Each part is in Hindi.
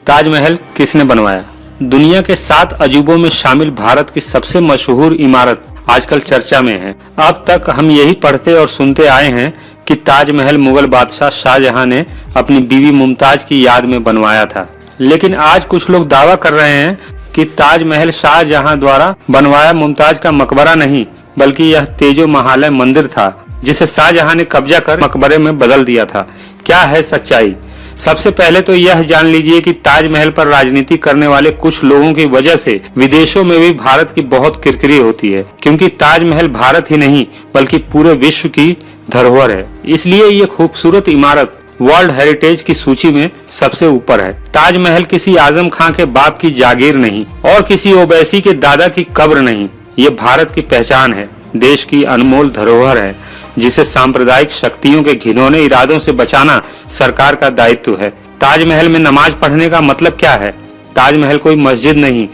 ताजमहल किसने बनवाया? दुनिया के 7 अजूबों में शामिल भारत की सबसे मशहूर इमारत आजकल चर्चा में है। अब तक हम यही पढ़ते और सुनते आए हैं कि ताजमहल मुगल बादशाह शाहजहां ने अपनी बीवी मुमताज की याद में बनवाया था। लेकिन आज कुछ लोग दावा कर रहे हैं कि ताजमहल शाहजहां द्वारा बनवाया मुमताज का मकबरा नहीं, बल्कि यह तेजो महालय मंदिर था, जिसे शाहजहां ने कब्जा कर मकबरे में बदल दिया था। क्या है सच्चाई? सबसे पहले तो यह जान लीजिए कि ताजमहल पर राजनीति करने वाले कुछ लोगों की वजह से विदेशों में भी भारत की बहुत किरकिरी होती है, क्योंकि ताजमहल भारत ही नहीं बल्कि पूरे विश्व की धरोहर है। इसलिए ये खूबसूरत इमारत वर्ल्ड हेरिटेज की सूची में सबसे ऊपर है। ताजमहल किसी आजम खां के बाप की जागीर नहीं और किसी ओवैसी के दादा की कब्र नहीं। ये भारत की पहचान है, देश की अनमोल धरोहर है, जिसे सांप्रदायिक शक्तियों के घिनौने इरादों से बचाना सरकार का दायित्व है। ताजमहल में नमाज पढ़ने का मतलब क्या है? ताजमहल कोई मस्जिद नहीं,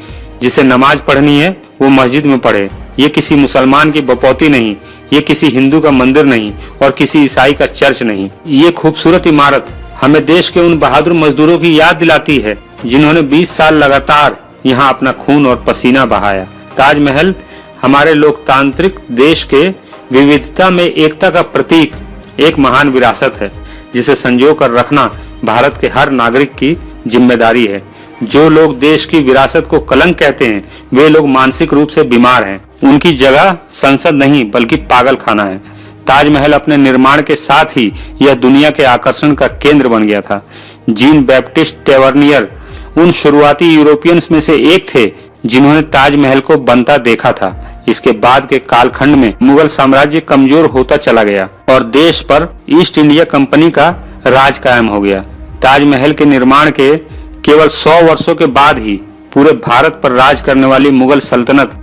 जिसे नमाज पढ़नी है वो मस्जिद में पढ़े। ये किसी मुसलमान की बपौती नहीं, ये किसी हिंदू का मंदिर नहीं और किसी ईसाई का चर्च नहीं। ये खूबसूरत इमारत हमें देश के उन बहादुर मजदूरों की याद दिलाती है जिन्होंने 20 साल लगातार यहाँ अपना खून और पसीना बहाया। ताजमहल हमारे लोकतांत्रिक देश के विविधता में एकता का प्रतीक, एक महान विरासत है, जिसे संजो कर रखना भारत के हर नागरिक की जिम्मेदारी है। जो लोग देश की विरासत को कलंक कहते हैं, वे लोग मानसिक रूप से बीमार हैं। उनकी जगह संसद नहीं बल्कि पागल खाना है। ताजमहल अपने निर्माण के साथ ही यह दुनिया के आकर्षण का केंद्र बन गया था। जीन बैप्टिस्ट टेवर्नियर उन शुरुआती यूरोपियंस में से एक थे जिन्होंने ताजमहल को बनता देखा था। इसके बाद के कालखंड में मुगल साम्राज्य कमजोर होता चला गया और देश पर ईस्ट इंडिया कंपनी का राज कायम हो गया। ताजमहल के निर्माण के केवल 100 वर्षों के बाद ही पूरे भारत पर राज करने वाली मुगल सल्तनत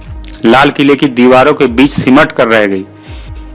लाल किले की दीवारों के बीच सिमट कर रह गई।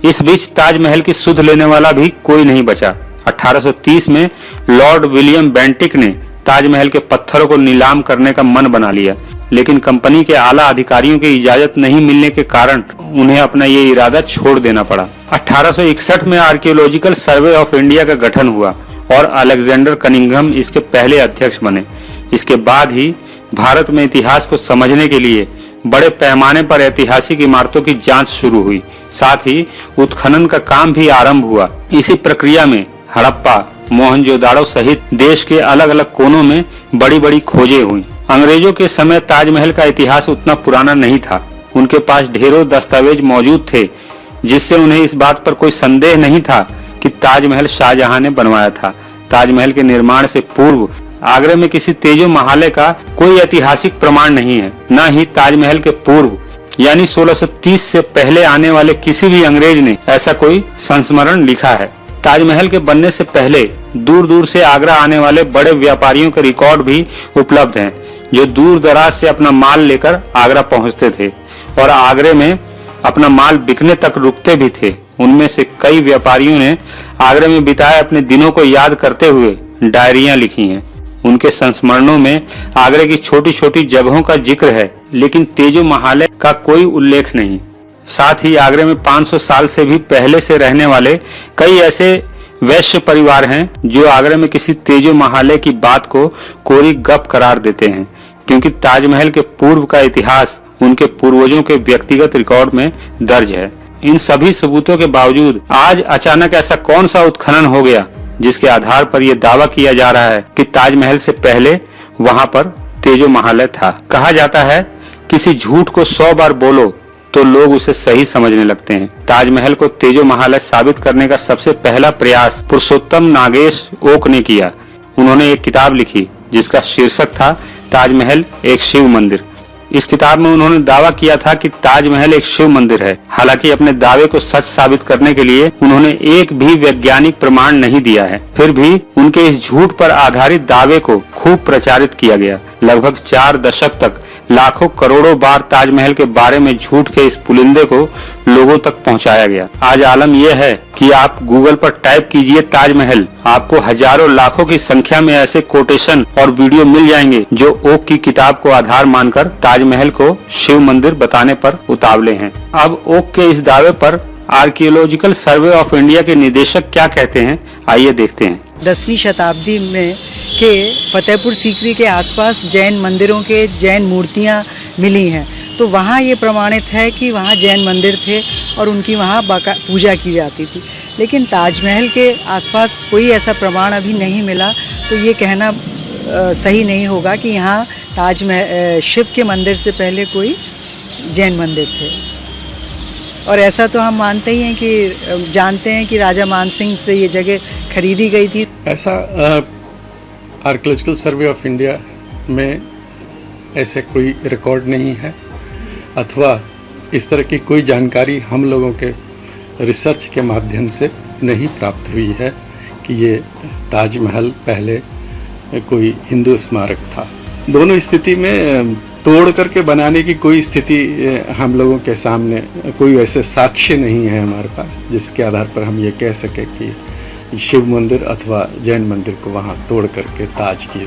इस बीच ताजमहल की सुध लेने वाला भी कोई नहीं बचा। 1830 में लॉर्ड विलियम बेंटिक ने ताजमहल के पत्थरों को नीलाम करने का मन बना लिया, लेकिन कंपनी के आला अधिकारियों की इजाजत नहीं मिलने के कारण उन्हें अपना ये इरादा छोड़ देना पड़ा। 1861 में आर्कियोलॉजिकल सर्वे ऑफ इंडिया का गठन हुआ और अलेक्जेंडर कनिंघम इसके पहले अध्यक्ष बने। इसके बाद ही भारत में इतिहास को समझने के लिए बड़े पैमाने पर ऐतिहासिक इमारतों की जांच शुरू हुई। साथ ही उत्खनन का काम भी आरंभ हुआ। इसी प्रक्रिया में हड़प्पा, मोहनजोदाड़ो सहित देश के अलग अलग कोनों में बड़ी बड़ी खोजें हुई। अंग्रेजों के समय ताजमहल का इतिहास उतना पुराना नहीं था। उनके पास ढेरों दस्तावेज मौजूद थे, जिससे उन्हें इस बात पर कोई संदेह नहीं था कि ताजमहल शाहजहां ने बनवाया था। ताजमहल के निर्माण से पूर्व आगरा में किसी तेजो महालय का कोई ऐतिहासिक प्रमाण नहीं है। न ही ताजमहल के पूर्व यानी 1630 से पहले आने वाले किसी भी अंग्रेज ने ऐसा कोई संस्मरण लिखा है। ताजमहल के बनने से पहले दूर दूर से आगरा आने वाले बड़े व्यापारियों के रिकॉर्ड भी उपलब्ध हैं, जो दूर दराज से अपना माल लेकर आगरा पहुंचते थे और आगरे में अपना माल बिकने तक रुकते भी थे। उनमें से कई व्यापारियों ने आगरे में बिताए अपने दिनों को याद करते हुए डायरियां लिखी हैं। उनके संस्मरणों में आगरे की छोटी छोटी जगहों का जिक्र है, लेकिन तेजो महालय का कोई उल्लेख नहीं। साथ ही आगरे में 500 साल से भी पहले से रहने वाले कई ऐसे वैश्य परिवार हैं जो आगरा में किसी तेजो महालय की बात को कोरी गप करार देते हैं, क्योंकि ताजमहल के पूर्व का इतिहास उनके पूर्वजों के व्यक्तिगत रिकॉर्ड में दर्ज है। इन सभी सबूतों के बावजूद आज अचानक ऐसा कौन सा उत्खनन हो गया जिसके आधार पर यह दावा किया जा रहा है कि ताजमहल से पहले वहां पर तेजो महालय था। कहा जाता है किसी झूठ को 100 बार बोलो तो लोग उसे सही समझने लगते हैं। ताजमहल को तेजो महालय साबित करने का सबसे पहला प्रयास पुरुषोत्तम नागेश ओक ने किया। उन्होंने एक किताब लिखी जिसका शीर्षक था ताजमहल एक शिव मंदिर। इस किताब में उन्होंने दावा किया था कि ताजमहल एक शिव मंदिर है। हालांकि अपने दावे को सच साबित करने के लिए उन्होंने एक भी वैज्ञानिक प्रमाण नहीं दिया है। फिर भी उनके इस झूठ पर आधारित दावे को खूब प्रचारित किया गया। लगभग 4 दशक तक लाखों करोड़ों बार ताजमहल के बारे में झूठ के इस पुलिंदे को लोगों तक पहुंचाया गया। आज आलम यह है कि आप गूगल पर टाइप कीजिए ताजमहल, आपको हजारों लाखों की संख्या में ऐसे कोटेशन और वीडियो मिल जाएंगे जो ओक की किताब को आधार मानकर ताजमहल को शिव मंदिर बताने पर उतावले हैं। अब ओक के इस दावे पर आर्कियोलॉजिकल सर्वे ऑफ इंडिया के निदेशक क्या कहते हैं, आइए देखते हैं। 10वीं शताब्दी में के फतेहपुर सीकरी के आसपास जैन मंदिरों के जैन मूर्तियां मिली हैं, तो वहाँ ये प्रमाणित है कि वहाँ जैन मंदिर थे और उनकी वहाँ पूजा की जाती थी। लेकिन ताजमहल के आसपास कोई ऐसा प्रमाण अभी नहीं मिला, तो ये कहना सही नहीं होगा कि यहाँ ताजमहल शिव के मंदिर से पहले कोई जैन मंदिर थे। और ऐसा तो हम मानते ही हैं कि जानते हैं कि राजा मानसिंह से ये जगह खरीदी गई थी। ऐसा आर्कियोलॉजिकल सर्वे ऑफ इंडिया में ऐसे कोई रिकॉर्ड नहीं है, अथवा इस तरह की कोई जानकारी हम लोगों के रिसर्च के माध्यम से नहीं प्राप्त हुई है कि ये ताजमहल पहले कोई हिंदू स्मारक था। दोनों स्थिति में तोड़ करके बनाने की कोई स्थिति हम लोगों के सामने कोई ऐसे साक्ष्य नहीं है हमारे पास जिसके आधार पर हम ये कह सके कि शिव मंदिर अथवा जैन मंदिर को वहाँ तोड़ करके ताज की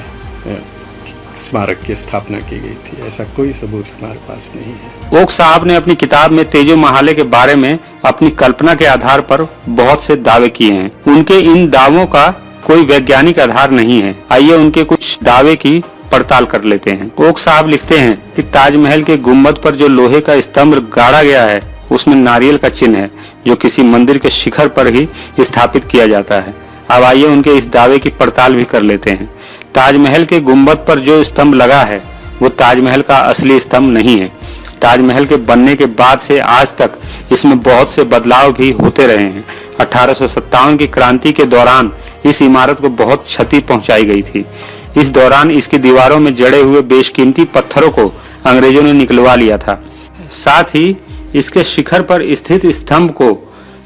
स्मारक की स्थापना की गई थी। ऐसा कोई सबूत हमारे पास नहीं है। ओक साहब ने अपनी किताब में तेजो महाले के बारे में अपनी कल्पना के आधार पर बहुत से दावे किए हैं। उनके इन दावों का कोई वैज्ञानिक आधार नहीं है। आइए उनके कुछ दावे की पड़ताल कर लेते हैं। ओक साहब लिखते हैं कि ताजमहल के गुम्बद पर जो लोहे का स्तंभ गाड़ा गया है उसमें नारियल का चिन्ह है, जो किसी मंदिर के शिखर पर ही स्थापित किया जाता है। अब आइए उनके इस दावे की पड़ताल भी कर लेते हैं। ताजमहल के गुम्बद पर जो स्तंभ लगा है वो ताजमहल का असली स्तंभ नहीं है। ताजमहल के बनने के बाद से आज तक इसमें बहुत से बदलाव भी होते रहे हैं। 1857 की क्रांति के दौरान इस इमारत को बहुत क्षति पहुंचाई गई थी। इस दौरान इसकी दीवारों में जड़े हुए बेशकीमती पत्थरों को अंग्रेजों ने निकलवा लिया था। साथ ही इसके शिखर पर स्थित स्तंभ को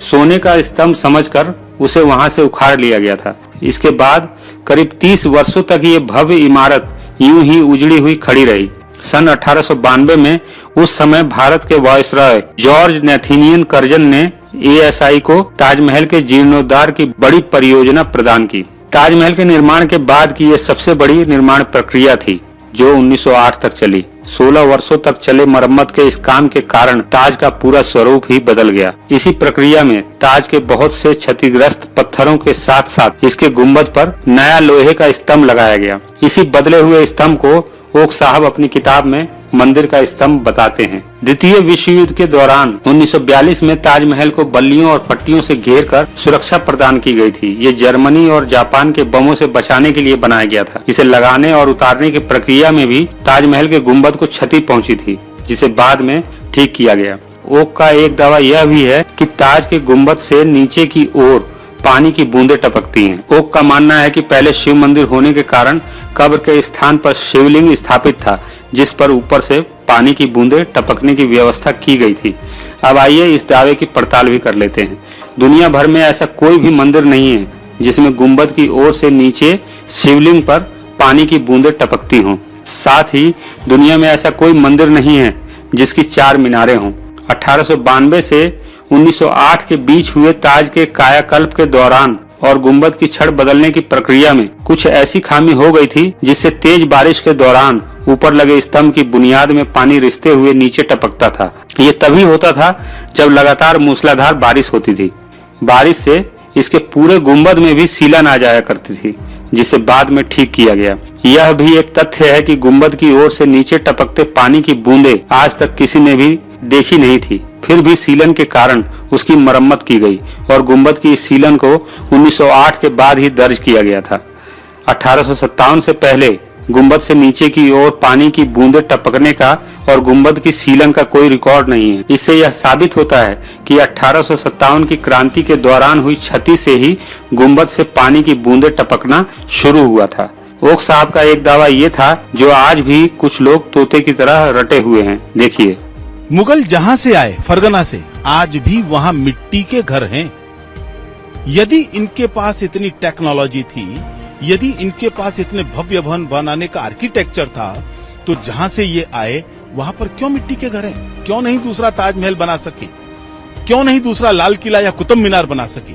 सोने का स्तंभ समझकर उसे वहां से उखाड़ लिया गया था। इसके बाद करीब 30 वर्षों तक ये भव्य इमारत यूं ही उजड़ी हुई खड़ी रही। सन 1892 में उस समय भारत के वायसराय जॉर्ज नेथानियल कर्जन ने ASI को ताजमहल के जीर्णोद्धार की बड़ी परियोजना प्रदान की। ताजमहल के निर्माण के बाद की यह सबसे बड़ी निर्माण प्रक्रिया थी, जो 1908 तक चली। 16 वर्षों तक चले मरम्मत के इस काम के कारण ताज का पूरा स्वरूप ही बदल गया। इसी प्रक्रिया में ताज के बहुत से क्षतिग्रस्त पत्थरों के साथ साथ इसके गुम्बद पर नया लोहे का स्तंभ लगाया गया। इसी बदले हुए स्तंभ को ओक साहब अपनी किताब में मंदिर का स्तंभ बताते हैं। द्वितीय विश्व युद्ध के दौरान 1942 में ताजमहल को बल्लियों और पट्टियों से घेरकर सुरक्षा प्रदान की गई थी। ये जर्मनी और जापान के बमों से बचाने के लिए बनाया गया था। इसे लगाने और उतारने की प्रक्रिया में भी ताजमहल के गुम्बद को क्षति पहुंची थी, जिसे बाद में ठीक किया गया। ओक का एक दावा यह भी है कि ताज के गुम्बद से नीचे की ओर पानी की बूंदें टपकती हैं। ओक का मानना है कि पहले शिव मंदिर होने के कारण कब्र के स्थान पर शिवलिंग स्थापित था, जिस पर ऊपर से पानी की बूंदें टपकने की व्यवस्था की गई थी। अब आइए इस दावे की पड़ताल भी कर लेते हैं। दुनिया भर में ऐसा कोई भी मंदिर नहीं है जिसमें गुम्बद की ओर से नीचे शिवलिंग पर पानी की बूंदें टपकती हों। साथ ही दुनिया में ऐसा कोई मंदिर नहीं है जिसकी 4 मीनारें हों। 1892 से 1908 के बीच हुए ताज के कायाकल्प के दौरान और गुम्बद की छड़ बदलने की प्रक्रिया में कुछ ऐसी खामी हो गई थी जिससे तेज बारिश के दौरान ऊपर लगे स्तंभ की बुनियाद में पानी रिसते हुए नीचे टपकता था। ये तभी होता था जब लगातार मूसलाधार बारिश होती थी। बारिश से इसके पूरे गुम्बद में भी सीलन आ जाया करती थी, जिसे बाद में ठीक किया गया। यह भी एक तथ्य है कि गुम्बद की ओर से नीचे टपकते पानी की बूंदें आज तक किसी ने भी देखी नहीं थी। फिर भी सीलन के कारण उसकी मरम्मत की गई और गुम्बद की इस सीलन को 1908 के बाद ही दर्ज किया गया था। 1857 से पहले गुम्बद से नीचे की ओर पानी की बूंदें टपकने का और गुम्बद की सीलन का कोई रिकॉर्ड नहीं है। इससे यह साबित होता है कि 1857 की क्रांति के दौरान हुई क्षति से ही गुम्बद से पानी की बूंदें टपकना शुरू हुआ था। ओक साहब का एक दावा ये था जो आज भी कुछ लोग तोते की तरह रटे हुए हैं। देखिए, मुगल जहां से आए, फरगना से, आज भी वहां मिट्टी के घर हैं। यदि इनके पास इतनी टेक्नोलॉजी थी, यदि इनके पास इतने भव्य भवन बनाने का आर्किटेक्चर था, तो जहां से ये आए वहां पर क्यों मिट्टी के घर हैं? क्यों नहीं दूसरा ताजमहल बना सके? क्यों नहीं दूसरा लाल किला या कुतुब मीनार बना सके?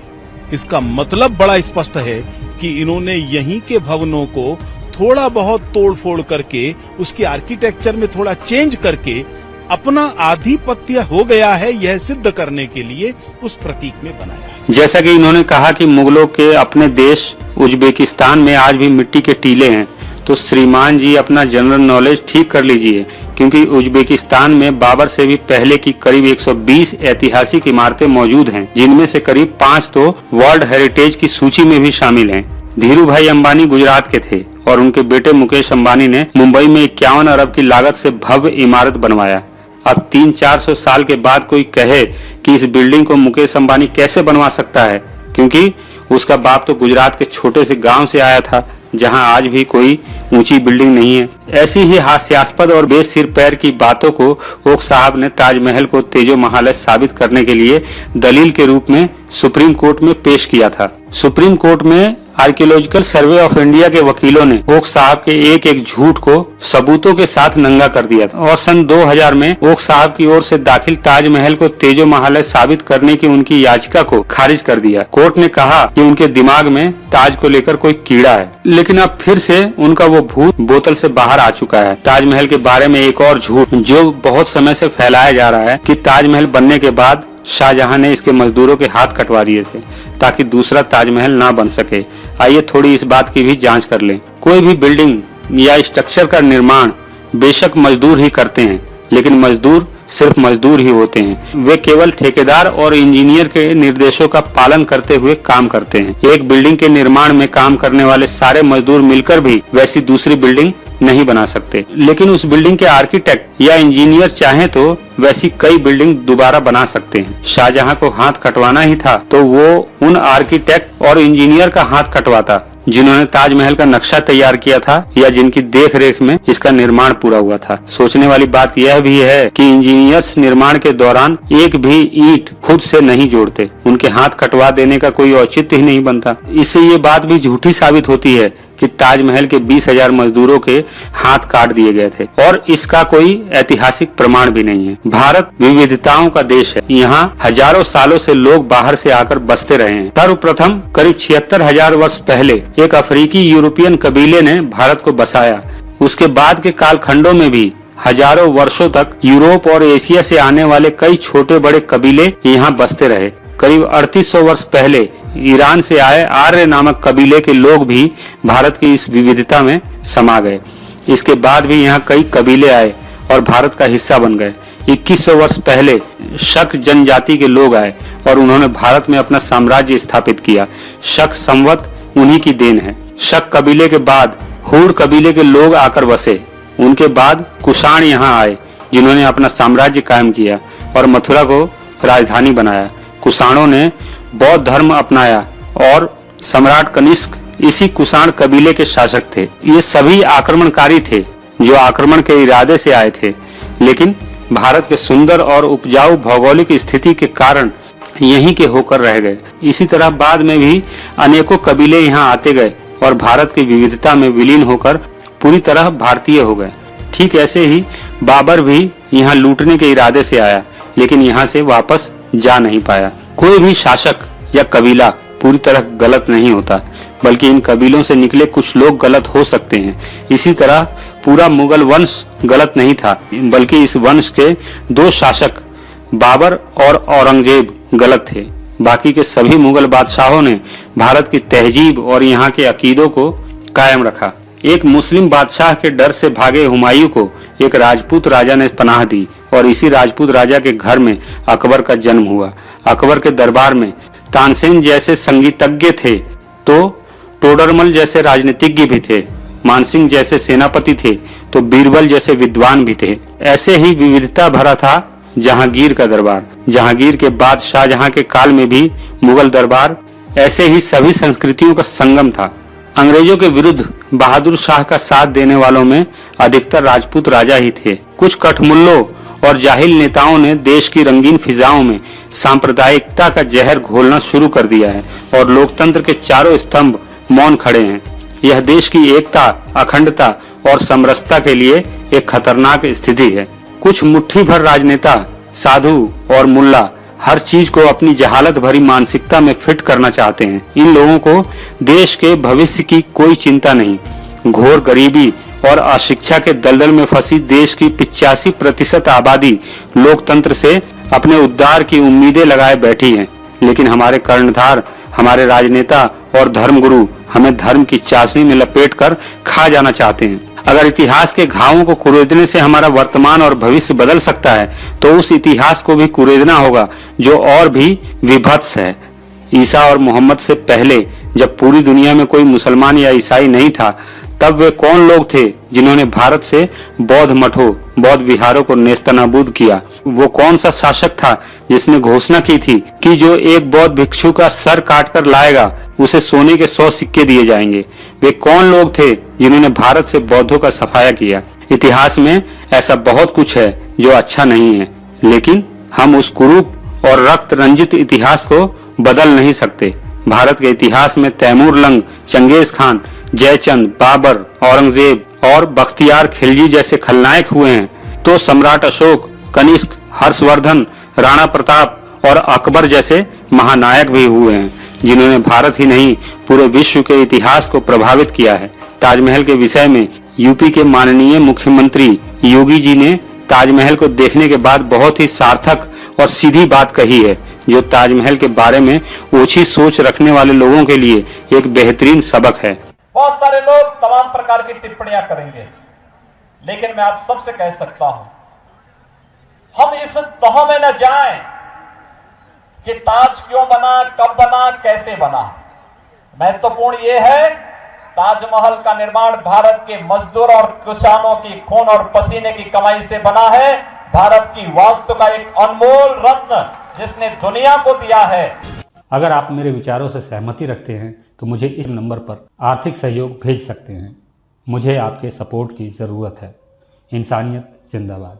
इसका मतलब बड़ा स्पष्ट है कि इन्होंने यहीं के भवनों को थोड़ा बहुत तोड़ फोड़ करके, उसके आर्किटेक्चर में थोड़ा चेंज करके अपना आधिपत्य हो गया है यह सिद्ध करने के लिए उस प्रतीक में बनाया है। जैसा कि इन्होंने कहा कि मुगलों के अपने देश उज्बेकिस्तान में आज भी मिट्टी के टीले हैं, तो श्रीमान जी अपना जनरल नॉलेज ठीक कर लीजिए, क्योंकि उज्बेकिस्तान में बाबर से भी पहले की करीब 120 ऐतिहासिक इमारतें मौजूद हैं, जिनमें से करीब 5 तो वर्ल्ड हेरिटेज की सूची में भी शामिल हैं। धीरू भाई अंबानी गुजरात के थे और उनके बेटे मुकेश अंबानी ने मुंबई में 51 अरब की लागत से भव्य इमारत बनवाया। अब 300-400 साल के बाद कोई कहे कि इस बिल्डिंग को मुकेश अंबानी कैसे बनवा सकता है, क्योंकि उसका बाप तो गुजरात के छोटे से गांव से आया था, जहां आज भी कोई ऊंची बिल्डिंग नहीं है। ऐसी ही हास्यास्पद और बेसिर पैर की बातों को ओक साहब ने ताजमहल को तेजो महालय साबित करने के लिए दलील के रूप में सुप्रीम कोर्ट में पेश किया था। सुप्रीम कोर्ट में आर्कियोलॉजिकल सर्वे ऑफ इंडिया के वकीलों ने ओक साहब के एक एक झूठ को सबूतों के साथ नंगा कर दिया था और सन 2000 में ओक साहब की ओर से दाखिल ताजमहल को तेजो महालय साबित करने की उनकी याचिका को खारिज कर दिया। कोर्ट ने कहा कि उनके दिमाग में ताज को लेकर कोई कीड़ा है, लेकिन अब फिर से उनका वो भूत बोतल से बाहर आ चुका है। ताजमहल के बारे में एक और झूठ जो बहुत समय से फैलाया जा रहा है कि ताजमहल बनने के बाद शाहजहां ने इसके मजदूरों के हाथ कटवा दिए थे ताकि दूसरा ताजमहल ना बन सके। आइए थोड़ी इस बात की भी जांच कर लें। कोई भी बिल्डिंग या स्ट्रक्चर का निर्माण बेशक मजदूर ही करते हैं, लेकिन मजदूर सिर्फ मजदूर ही होते हैं। वे केवल ठेकेदार और इंजीनियर के निर्देशों का पालन करते हुए काम करते हैं। एक बिल्डिंग के निर्माण में काम करने वाले सारे मजदूर मिलकर भी वैसी दूसरी बिल्डिंग नहीं बना सकते, लेकिन उस बिल्डिंग के आर्किटेक्ट या इंजीनियर चाहें तो वैसी कई बिल्डिंग दोबारा बना सकते हैं। शाहजहां को हाथ कटवाना ही था तो वो उन आर्किटेक्ट और इंजीनियर का हाथ कटवाता जिन्होंने ताजमहल का नक्शा तैयार किया था या जिनकी देख रेख में इसका निर्माण पूरा हुआ था। सोचने वाली बात यह भी है कि इंजीनियर्स निर्माण के दौरान एक भी ईंट खुद से नहीं जोड़ते, उनके हाथ कटवा देने का कोई औचित्य ही नहीं बनता। इससे ये बात भी झूठी साबित होती है कि ताजमहल के 20,000 मजदूरों के हाथ काट दिए गए थे और इसका कोई ऐतिहासिक प्रमाण भी नहीं है। भारत विविधताओं का देश है, यहाँ हजारों सालों से लोग बाहर से आकर बसते रहे हैं। सर्वप्रथम करीब 76,000 वर्ष पहले एक अफ्रीकी यूरोपियन कबीले ने भारत को बसाया। उसके बाद के कालखंडों में भी हजारों वर्षों तक यूरोप और एशिया से आने वाले कई छोटे बड़े कबीले यहाँ बसते रहे। करीब 3800 वर्ष पहले ईरान से आए आर्य नामक कबीले के लोग भी भारत की इस विविधता में समा गए। इसके बाद भी यहाँ कई कबीले आए और भारत का हिस्सा बन गए। 2100 वर्ष पहले शक जनजाति के लोग आए और उन्होंने भारत में अपना साम्राज्य स्थापित किया। शक संवत उन्हीं की देन है। शक कबीले के बाद हूर कबीले के लोग आकर बसे। उनके बाद कुषाण यहाँ आए जिन्होंने अपना साम्राज्य कायम किया और मथुरा को राजधानी बनाया। कुषाणों ने बौद्ध धर्म अपनाया और सम्राट कनिष्क इसी कुषाण कबीले के शासक थे। ये सभी आक्रमणकारी थे जो आक्रमण के इरादे से आए थे, लेकिन भारत के सुंदर और उपजाऊ भौगोलिक स्थिति के कारण यहीं के होकर रह गए। इसी तरह बाद में भी अनेकों कबीले यहाँ आते गए और भारत की विविधता में विलीन होकर पूरी तरह भारतीय हो गए। ठीक ऐसे ही बाबर भी यहाँ लूटने के इरादे से आया, लेकिन यहाँ से वापस जा नहीं पाया। कोई भी शासक या कबीला पूरी तरह गलत नहीं होता, बल्कि इन कबीलों से निकले कुछ लोग गलत हो सकते हैं। इसी तरह पूरा मुगल वंश गलत नहीं था, बल्कि इस वंश के 2 शासक बाबर और औरंगजेब गलत थे। बाकी के सभी मुगल बादशाहों ने भारत की तहजीब और यहाँ के अकीदों को कायम रखा। एक मुस्लिम बादशाह के डर से भागे हुमायूं को एक राजपूत राजा ने पनाह दी और इसी राजपूत राजा के घर में अकबर का जन्म हुआ। अकबर के दरबार में तानसेन जैसे संगीतज्ञ थे तो टोडरमल जैसे राजनीतिज्ञ भी थे, मानसिंह जैसे सेनापति थे तो बीरबल जैसे विद्वान भी थे। ऐसे ही विविधता भरा था जहांगीर का दरबार। जहांगीर के बाद शाहजहां के काल में भी मुगल दरबार ऐसे ही सभी संस्कृतियों का संगम था। अंग्रेजों के विरुद्ध बहादुर शाह का साथ देने वालों में अधिकतर राजपूत राजा ही थे। कुछ कठमुल्लों और जाहिल नेताओं ने देश की रंगीन फिजाओं में सांप्रदायिकता का जहर घोलना शुरू कर दिया है और लोकतंत्र के चारों स्तंभ मौन खड़े हैं। यह देश की एकता, अखंडता और समरसता के लिए एक खतरनाक स्थिति है। कुछ मुट्ठी भर राजनेता, साधु और मुल्ला हर चीज को अपनी जहालत भरी मानसिकता में फिट करना चाहते हैं। इन लोगों को देश के भविष्य की कोई चिंता नहीं। घोर गरीबी और अशिक्षा के दलदल में फंसी देश की 85% आबादी लोकतंत्र से अपने उद्धार की उम्मीदें लगाए बैठी है। लेकिन हमारे कर्णधार, हमारे राजनेता और धर्मगुरु हमें धर्म की चाशनी में लपेटकर खा जाना चाहते हैं। अगर इतिहास के घावों को कुरेदने से हमारा वर्तमान और भविष्य बदल सकता है तो उस इतिहास को भी कुरेदना होगा जो और भी विभत्स है। ईसा और मोहम्मद से पहले जब पूरी दुनिया में कोई मुसलमान या ईसाई नहीं था, तब वे कौन लोग थे जिन्होंने भारत से बौद्ध मठों, बौद्ध विहारों को नेस्तनाबूद किया? वो कौन सा शासक था जिसने घोषणा की थी कि जो एक बौद्ध भिक्षु का सर काट कर लाएगा उसे सोने के 100 सिक्के दिए जाएंगे? वे कौन लोग थे जिन्होंने भारत से बौद्धों का सफाया किया? इतिहास में ऐसा बहुत कुछ है जो अच्छा नहीं है, लेकिन हम उस कुरूप और रक्त रंजित इतिहास को बदल नहीं सकते। भारत के इतिहास में Taimur lung, Genghis Khan, Jaichand, Babar, Aurangzeb और बख्तियार खिलजी जैसे खलनायक हुए हैं, तो सम्राट अशोक, कनिष्क, हर्षवर्धन, राणा प्रताप और अकबर जैसे महानायक भी हुए हैं जिन्होंने भारत ही नहीं पूरे विश्व के इतिहास को प्रभावित किया है। ताजमहल के विषय में यूपी के माननीय मुख्यमंत्री योगी जी ने ताजमहल को देखने के बाद बहुत ही सार्थक और सीधी बात कही है, जो ताजमहल के बारे में ओछी सोच रखने वाले लोगों के लिए एक बेहतरीन सबक है। बहुत सारे लोग तमाम प्रकार की टिप्पणियां करेंगे, लेकिन मैं आप सबसे कह सकता हूं, हम इस तह में न जाएं कि ताज क्यों बना, कब बना, कैसे बना। महत्वपूर्ण यह है ताजमहल का निर्माण भारत के मजदूर और किसानों की खून और पसीने की कमाई से बना है। भारत की वास्तु का एक अनमोल रत्न जिसने दुनिया को दिया है। अगर आप मेरे विचारों से सहमति रखते हैं तो मुझे इस नंबर पर आर्थिक सहयोग भेज सकते हैं। मुझे आपके सपोर्ट की ज़रूरत है। इंसानियत जिंदाबाद।